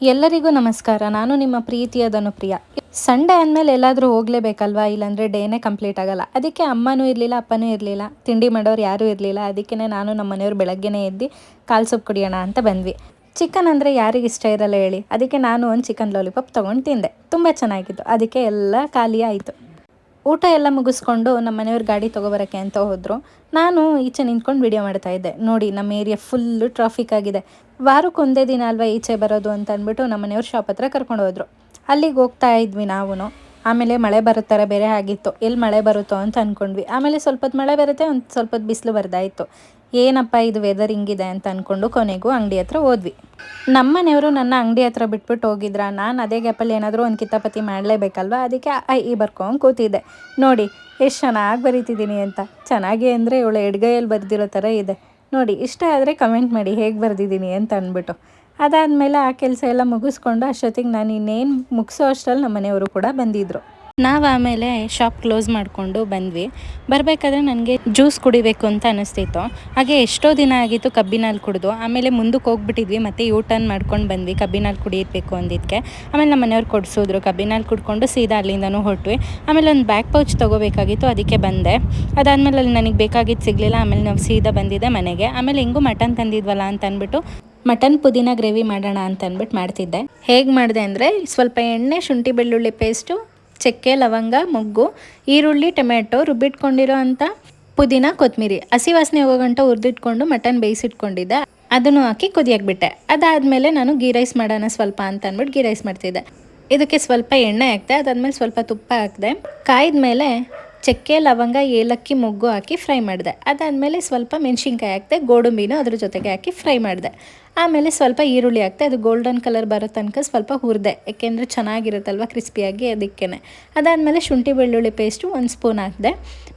ಎಲ್ಲರಿಗೂ ನಮಸ್ಕಾರ. ನಾನು ನಿಮ್ಮ ಪ್ರೀತಿಯ ಧನುಪ್ರಿಯ. ಸಂಡೇ ಅಂದಮೇಲೆ ಎಲ್ಲಾದರೂ ಹೋಗಲೇಬೇಕಲ್ವಾ, ಇಲ್ಲಾಂದರೆ ಡೇನೇ ಕಂಪ್ಲೀಟ್ ಆಗಲ್ಲ. ಅದಕ್ಕೆ ಅಮ್ಮನೂ ಇರಲಿಲ್ಲ, ಅಪ್ಪನೂ ಇರಲಿಲ್ಲ, ತಿಂಡಿ ಮಾಡೋರು ಯಾರೂ ಇರಲಿಲ್ಲ. ಅದಕ್ಕೆ ನಾನು ನಮ್ಮ ಮನೆಯವ್ರು ಬೆಳಗ್ಗೆನೇ ಎದ್ದು ಕಾಲು ಸೊಪ್ಪು ಕುಡಿಯೋಣ ಅಂತ ಬಂದ್ವಿ. ಚಿಕನ್ ಅಂದರೆ ಯಾರಿಗೆ ಇಷ್ಟ ಇರಲ್ಲ ಹೇಳಿ. ಅದಕ್ಕೆ ನಾನು ಒಂದು ಚಿಕನ್ ಲಾಲಿಪಾಪ್ ತೊಗೊಂಡು ತಿಂದೆ. ತುಂಬ ಚೆನ್ನಾಗಿತ್ತು. ಅದಕ್ಕೆ ಎಲ್ಲ ಖಾಲಿ ಆಯಿತು. ಊಟ ಎಲ್ಲ ಮುಗಿಸ್ಕೊಂಡು ನಮ್ಮ ಮನೆಯವ್ರ ಗಾಡಿ ತೊಗೊಬರೋಕ್ಕೆ ಅಂತ ಹೋದರು. ನಾನು ಈಚೆ ನಿಂತ್ಕೊಂಡು ವಿಡಿಯೋ ಮಾಡ್ತಾಯಿದ್ದೆ. ನೋಡಿ, ನಮ್ಮ ಏರಿಯಾ ಫುಲ್ಲು ಟ್ರಾಫಿಕ್ ಆಗಿದೆ. ವಾರಕ್ಕೆ ಒಂದೇ ದಿನ ಅಲ್ವಾ ಈಚೆ ಬರೋದು ಅಂತ ಅಂದ್ಬಿಟ್ಟು ನಮ್ಮ ಮನೆಯವ್ರ ಶಾಪ್ ಹತ್ರ ಕರ್ಕೊಂಡು ಹೋದರು. ಅಲ್ಲಿಗೆ ಹೋಗ್ತಾ ಇದ್ವಿ ನಾವು. ಆಮೇಲೆ ಮಳೆ ಬರೋ ಥರ ಬೇರೆ ಆಗಿತ್ತು. ಎಲ್ಲಿ ಮಳೆ ಬರುತ್ತೋ ಅಂತ ಅಂದ್ಕೊಂಡ್ವಿ. ಆಮೇಲೆ ಸ್ವಲ್ಪ ಹೊತ್ತು ಮಳೆ ಬರುತ್ತೆ, ಒಂದು ಸ್ವಲ್ಪ ಹೊತ್ತು ಬಿಸಿಲು ಬರ್ದಾಯಿತು. ಏನಪ್ಪ ಇದು ವೆದರ್ ಹಿಂಗಿದೆ ಅಂತ ಅಂದ್ಕೊಂಡು ಕೊನೆಗೂ ಅಂಗಡಿ ಹತ್ರ ಹೋದ್ವಿ. ನಮ್ಮ ಮನೆಯವರು ನನ್ನ ಅಂಗಡಿ ಹತ್ರ ಬಿಟ್ಬಿಟ್ಟು ಹೋಗಿದ್ರ. ನಾನು ಅದೇ ಗ್ಯಾಪಲ್ಲಿ ಏನಾದರೂ ಒಂದು ಕಿತಾಪತಿ ಮಾಡಲೇಬೇಕಲ್ವ. ಅದಕ್ಕೆ ಈ ಬರ್ಕೊಂಡು ಕೂತಿದ್ದೆ. ನೋಡಿ ಎಷ್ಟು ಚೆನ್ನಾಗಿ ಬರೀತಿದ್ದೀನಿ ಅಂತ. ಚೆನ್ನಾಗಿ ಅಂದರೆ ಇವಳು ಎಡ್ಗೈಯಲ್ಲಿ ಬರೆದಿರೋ ಥರ ಇದೆ. ನೋಡಿ, ಇಷ್ಟ ಆದರೆ ಕಮೆಂಟ್ ಮಾಡಿ ಹೇಗೆ ಬರೆದಿದ್ದೀನಿ ಅಂತ ಅಂದ್ಬಿಟ್ಟು. ಅದಾದಮೇಲೆ ಆ ಕೆಲಸ ಎಲ್ಲ ಮುಗಿಸ್ಕೊಂಡು ಅಷ್ಟೊತ್ತಿಗೆ ನಾನು ಇನ್ನೇನು ಮುಗಿಸೋ ಅಷ್ಟರಲ್ಲಿ ನಮ್ಮ ಮನೆಯವರು ಕೂಡ ಬಂದಿದ್ದರು. ನಾವು ಆಮೇಲೆ ಶಾಪ್ ಕ್ಲೋಸ್ ಮಾಡಿಕೊಂಡು ಬಂದ್ವಿ. ಬರಬೇಕಾದ್ರೆ ನನಗೆ ಜ್ಯೂಸ್ ಕುಡಿಬೇಕು ಅಂತ ಅನ್ನಿಸ್ತಿತ್ತು. ಹಾಗೆ ಎಷ್ಟೋ ದಿನ ಆಗಿತ್ತು ಕಬ್ಬಿನಲ್ಲಿ ಕುಡಿದು. ಆಮೇಲೆ ಮುಂದಕ್ಕೆ ಹೋಗ್ಬಿಟ್ಟಿದ್ವಿ, ಮತ್ತು ಯೂ ಟರ್ನ್ ಮಾಡ್ಕೊಂಡು ಬಂದ್ವಿ ಕಬ್ಬಿನಲ್ಲಿ ಕುಡಿಯಬೇಕು ಅಂದಿದ್ದಕ್ಕೆ. ಆಮೇಲೆ ನಮ್ಮ ಮನೆಯವ್ರು ಕೊಡಿಸಿದ್ರು. ಕಬ್ಬಿನಲ್ಲಿ ಕುಡ್ಕೊಂಡು ಸೀದಾ ಅಲ್ಲಿಂದನೂ ಹೊರಟ್ವಿ. ಆಮೇಲೆ ಒಂದು ಬ್ಯಾಗ್ ಪೌಚ್ ತೊಗೋಬೇಕಾಗಿತ್ತು, ಅದಕ್ಕೆ ಬಂದೆ. ಅದಾದಮೇಲೆ ಅಲ್ಲಿ ನನಗೆ ಬೇಕಾಗಿದ್ದು ಸಿಗಲಿಲ್ಲ. ಆಮೇಲೆ ನಾವು ಸೀದಾ ಬಂದಿದ್ದೆ ಮನೆಗೆ. ಆಮೇಲೆ ಹೆಂಗೂ ಮಟನ್ ತಂದಿದ್ವಲ್ಲ ಅಂತ ಅಂದ್ಬಿಟ್ಟು ಮಟನ್ ಪುದೀನ ಗ್ರೇವಿ ಮಾಡೋಣ ಅಂತ ಅಂದ್ಬಿಟ್ಟು ಮಾಡ್ತಿದ್ದೆ. ಹೇಗೆ ಮಾಡಿದೆ ಅಂದರೆ, ಸ್ವಲ್ಪ ಎಣ್ಣೆ, ಶುಂಠಿ ಬೆಳ್ಳುಳ್ಳಿ ಪೇಸ್ಟು, ಚಕ್ಕೆ, ಲವಂಗ, ಮೊಗ್ಗು, ಈರುಳ್ಳಿ, ಟೊಮೆಟೊ, ರುಬ್ಬಿಟ್ಕೊಂಡಿರೋ ಅಂಥ ಪುದೀನ, ಕೊತ್ತಂಬರಿ, ಹಸಿ ವಾಸನೆ ಹೋಗೋ ಗಂಟ ಹುರಿದಿಟ್ಕೊಂಡು ಮಟನ್ ಬೇಯಿಸಿಟ್ಕೊಂಡಿದ್ದೆ. ಅದನ್ನು ಹಾಕಿ ಕುದಿಯಾಕ್ಬಿಟ್ಟೆ. ಅದಾದಮೇಲೆ ನಾನು ಗೀ ರೈಸ್ ಮಾಡೋಣ ಸ್ವಲ್ಪ ಅಂತ ಅಂದ್ಬಿಟ್ಟು ಗೀ ರೈಸ್ ಮಾಡ್ತಿದ್ದೆ. ಇದಕ್ಕೆ ಸ್ವಲ್ಪ ಎಣ್ಣೆ ಹಾಕಿದೆ. ಅದಾದಮೇಲೆ ಸ್ವಲ್ಪ ತುಪ್ಪ ಹಾಕಿದೆ. ಕಾಯ್ದ ಮೇಲೆ ಚಕ್ಕೆ, ಲವಂಗ, ಏಲಕ್ಕಿ, ಮೊಗ್ಗು ಹಾಕಿ ಫ್ರೈ ಮಾಡಿದೆ. ಅದಾದಮೇಲೆ ಸ್ವಲ್ಪ ಮೆಣಸಿನ್ಕಾಯಿ ಹಾಕಿದೆ, ಗೋಡಂಬಿನೂ ಅದ್ರ ಜೊತೆಗೆ ಹಾಕಿ ಫ್ರೈ ಮಾಡಿದೆ. ಆಮೇಲೆ ಸ್ವಲ್ಪ ಈರುಳ್ಳಿ ಹಾಕ್ತೆ. ಅದು ಗೋಲ್ಡನ್ ಕಲರ್ ಬರೋ ತನಕ ಸ್ವಲ್ಪ ಹುರಿದೆ, ಏಕೆಂದರೆ ಚೆನ್ನಾಗಿರುತ್ತಲ್ವ ಕ್ರಿಸ್ಪಿಯಾಗಿ, ಅದಕ್ಕೇ. ಅದಾದಮೇಲೆ ಶುಂಠಿ ಬೆಳ್ಳುಳ್ಳಿ ಪೇಸ್ಟು 1 ಸ್ಪೂನ್ ಹಾಕಿದೆ.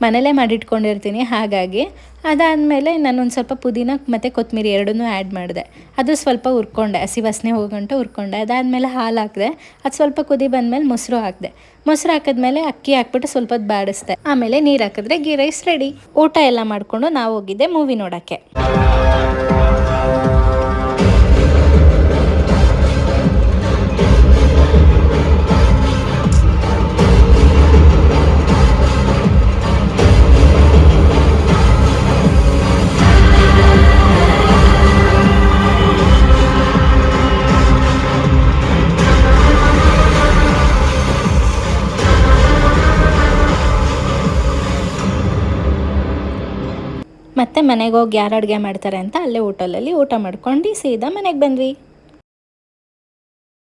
ಮನೇಲೇ ಮಾಡಿಟ್ಕೊಂಡಿರ್ತೀನಿ ಹಾಗಾಗಿ. ಅದಾದಮೇಲೆ ನಾನೊಂದು ಸ್ವಲ್ಪ ಪುದೀನ ಮತ್ತು ಕೊತ್ತಂಬರಿ ಎರಡನ್ನೂ ಆ್ಯಡ್ ಮಾಡಿದೆ. ಅದು ಸ್ವಲ್ಪ ಹುರ್ಕೊಂಡೆ, ಹಸಿ ವಾಸನೆ ಹೋಗಂಟ ಹುರ್ಕೊಂಡೆ. ಅದಾದಮೇಲೆ ಹಾಲು ಹಾಕಿದೆ. ಅದು ಸ್ವಲ್ಪ ಕುದಿ ಬಂದಮೇಲೆ ಮೊಸರು ಹಾಕಿದೆ. ಮೊಸರು ಹಾಕಿದ್ಮೇಲೆ ಅಕ್ಕಿ ಹಾಕ್ಬಿಟ್ಟು ಸ್ವಲ್ಪ ಹೊತ್ತು ಬಾಡಿಸ್ದೆ. ಆಮೇಲೆ ನೀರು ಹಾಕಿದ್ರೆ ಗೀ ರೈಸ್ ರೆಡಿ. ಊಟ ಎಲ್ಲ ಮಾಡಿಕೊಂಡು ನಾವು ಹೋಗಿದ್ದೆ ಮೂವಿ ನೋಡೋಕ್ಕೆ. ಮತ್ತೆ ಮನೆಗೆ ಹೋಗಿ ಯಾರು ಅಡುಗೆ ಮಾಡ್ತಾರೆ ಅಂತ ಅಲ್ಲೇ ಹೋಟೆಲಲ್ಲಿ ಊಟ ಮಾಡ್ಕೊಂಡು ಸೀದಾ ಮನೆಗೆ ಬಂದ್ವಿ.